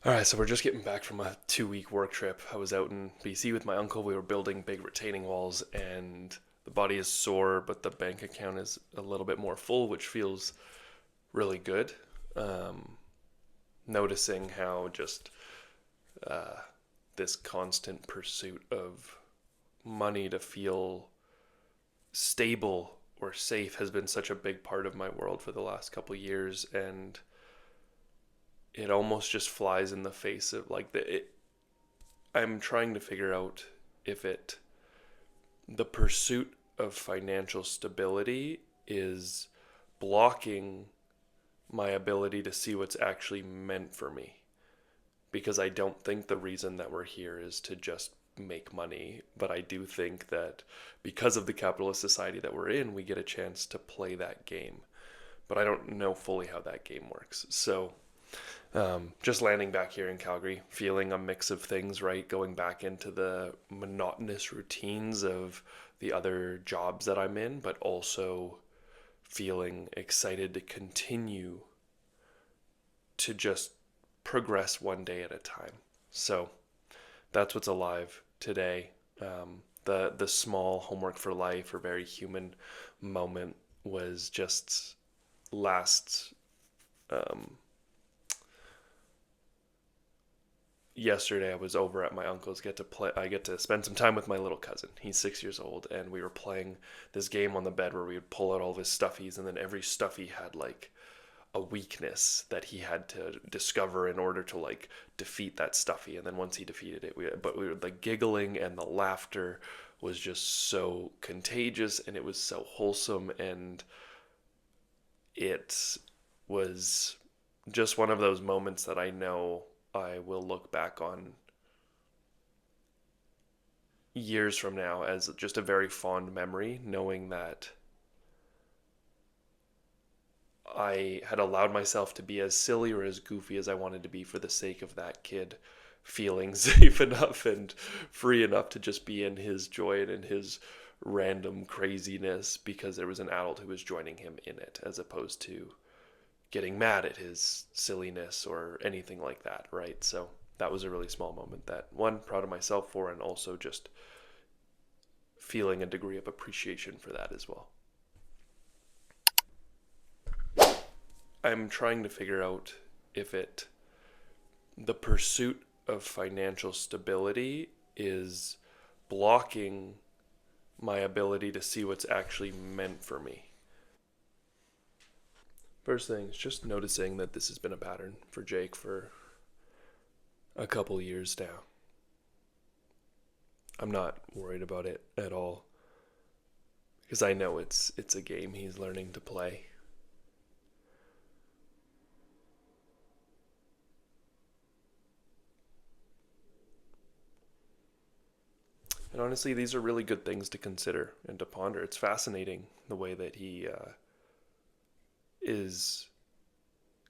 All right, so we're just getting back from a 2 week work trip. I was out in BC with my uncle. We were building big retaining walls, and the body is sore, but the bank account is a little bit more full, which feels really good. Um, Noticing how just uh, this constant pursuit of money to feel stable or safe has been such a big part of my world for the last couple of years, and it almost just flies in the face of I'm trying to figure out if it the pursuit of financial stability is blocking my ability to see what's actually meant for me, because I don't think the reason that we're here is to just make money, but I do think that because of the capitalist society that we're in, we get a chance to play that game. But I don't know fully how that game works. So just landing back here in Calgary, feeling a mix of things, right? Going back into the monotonous routines of the other jobs that I'm in, but also feeling excited to continue to just progress one day at a time. So that's what's alive today. The small homework for life or very human moment was just last um, yesterday. I was over at my uncle's. I get to spend some time with my little cousin. He's 6 years old, and we were playing this game on the bed where we would pull out all of his stuffies, and then every stuffy had like a weakness that he had to discover in order to like defeat that stuffy. And then once he defeated it, we were like giggling, and the laughter was just so contagious, and it was so wholesome, and it was just one of those moments that I know I will look back on years from now as just a very fond memory, knowing that I had allowed myself to be as silly or as goofy as I wanted to be for the sake of that kid feeling safe enough and free enough to just be in his joy and in his random craziness, because there was an adult who was joining him in it, as opposed to getting mad at his silliness or anything like that, right? So that was a really small moment that, one, proud of myself for, and also just feeling a degree of appreciation for that as well. I'm trying to figure out if it the pursuit of financial stability is blocking my ability to see what's actually meant for me. First thing is just noticing that this has been a pattern for Jake for a couple years now. I'm not worried about it at all, because I know it's a game he's learning to play. And honestly, these are really good things to consider and to ponder. It's fascinating the way that he is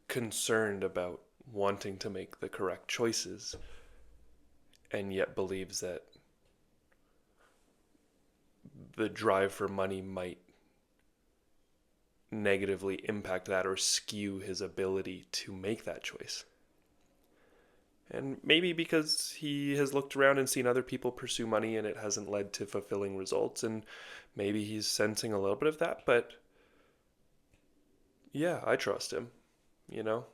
concerned about wanting to make the correct choices, and yet believes that the drive for money might negatively impact that or skew his ability to make that choice. And maybe because he has looked around and seen other people pursue money and it hasn't led to fulfilling results, and maybe he's sensing a little bit of that, but yeah, I trust him, you know?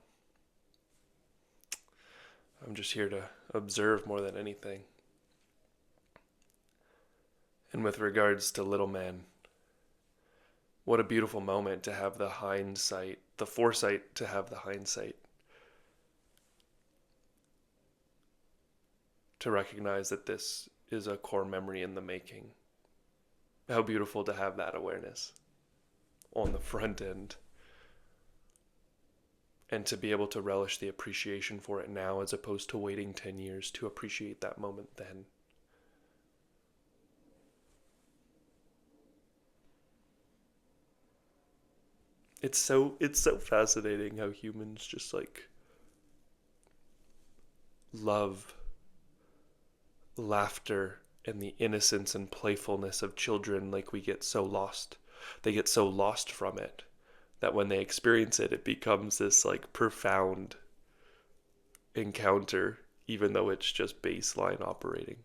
I'm just here to observe more than anything. And with regards to little man, what a beautiful moment to have the hindsight, the foresight to have the hindsight, to recognize that this is a core memory in the making. How beautiful to have that awareness on the front end, and to be able to relish the appreciation for it now, as opposed to waiting 10 years to appreciate that moment then. It's so fascinating how humans just like love laughter and the innocence and playfulness of children. Like, we get so lost. They get so lost from it that when they experience it, it becomes this like profound encounter, even though it's just baseline operating.